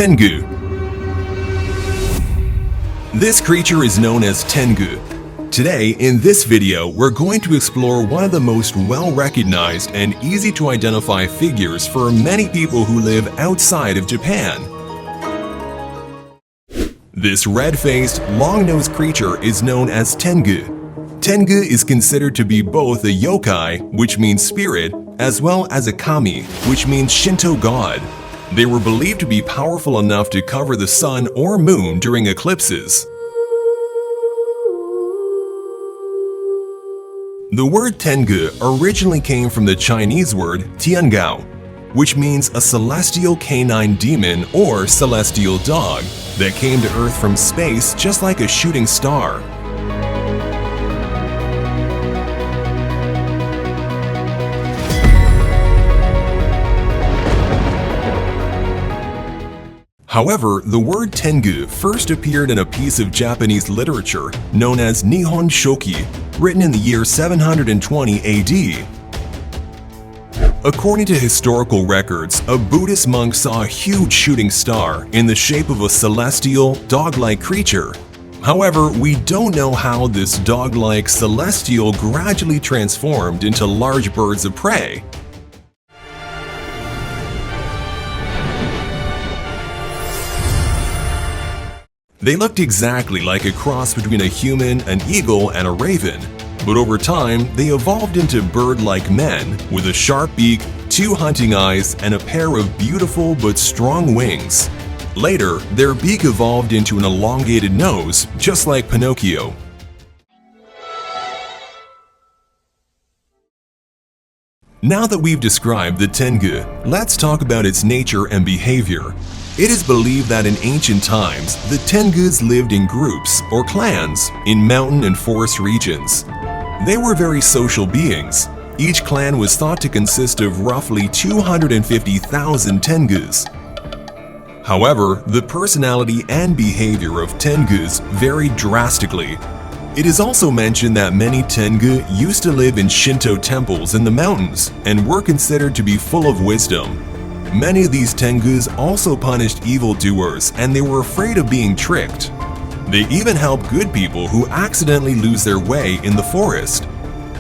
Tengu. This creature is known as Tengu. Today, in this video, we're going to explore one of the most well-recognized and easy-to-identify figures for many people who live outside of Japan. This red-faced, long-nosed creature is known as Tengu. Tengu is considered to be both a yokai, which means spirit, as well as a kami, which means Shinto-God. They were believed to be powerful enough to cover the sun or moon during eclipses. The word Tengu originally came from the Chinese word Tiāngǒu, which means a celestial canine demon or celestial dog that came to Earth from space just like a shooting star. However, the word Tengu first appeared in a piece of Japanese literature known as Nihon-Shoki, written in the year 720 AD. According to historical records, a Buddhist monk saw a huge shooting star in the shape of a celestial, dog-like creature. However, we don't know how this dog-like celestial gradually transformed into large birds of prey. They looked exactly like a cross between a human, an eagle, and a raven, but over time, they evolved into bird-like men with a sharp beak, 2 hunting eyes, and a pair of beautiful but strong wings. Later, their beak evolved into an elongated nose, just like Pinocchio. Now that we've described the Tengu, let's talk about its nature and behavior. It is believed that in ancient times, the Tengus lived in groups or clans in mountain and forest regions. They were very social beings. Each clan was thought to consist of roughly 250,000 Tengus. However, the personality and behavior of Tengus varied drastically. It is also mentioned that many Tengu used to live in Shinto temples in the mountains and were considered to be full of wisdom. Many of these Tengus also punished evildoers, and they were afraid of being tricked. They even helped good people who accidentally lose their way in the forest.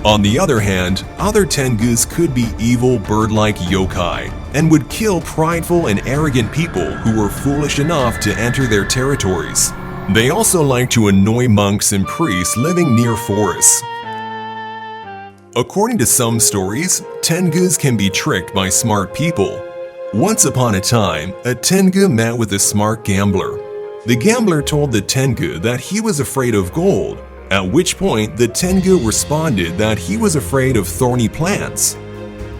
On the other hand, other Tengus could be evil bird-like yokai and would kill prideful and arrogant people who were foolish enough to enter their territories. They also like to annoy monks and priests living near forests. According to some stories, Tengus can be tricked by smart people. Once upon a time, a Tengu met with a smart gambler. The gambler told the Tengu that he was afraid of gold, at which point the Tengu responded that he was afraid of thorny plants.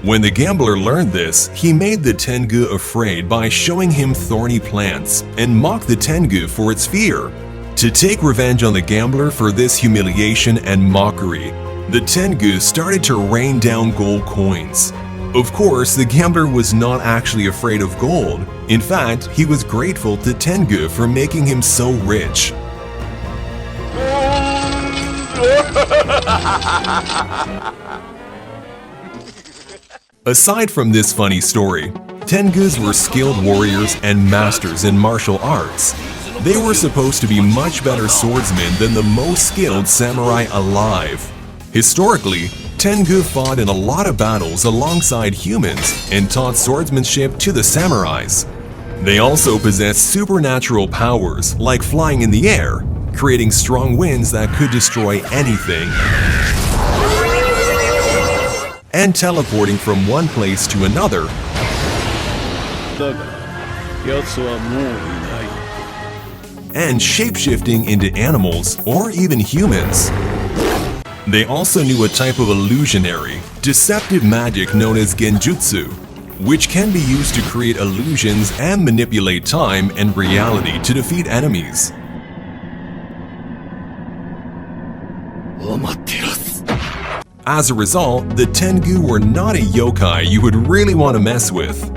When the gambler learned this, he made the Tengu afraid by showing him thorny plants and mocked the Tengu for its fear. To take revenge on the gambler for this humiliation and mockery, the Tengu started to rain down gold coins. Of course, the gambler was not actually afraid of gold. In fact, he was grateful to Tengu for making him so rich. Aside from this funny story, Tengus were skilled warriors and masters in martial arts. They were supposed to be much better swordsmen than the most skilled samurai alive. Historically, Tengu fought in a lot of battles alongside humans and taught swordsmanship to the samurais. They also possessed supernatural powers like flying in the air, creating strong winds that could destroy anything, and teleporting from one place to another, and shapeshifting into animals or even humans. They also knew a type of illusionary, deceptive magic known as genjutsu, which can be used to create illusions and manipulate time and reality to defeat enemies. As a result, the Tengu were not a yokai you would really want to mess with.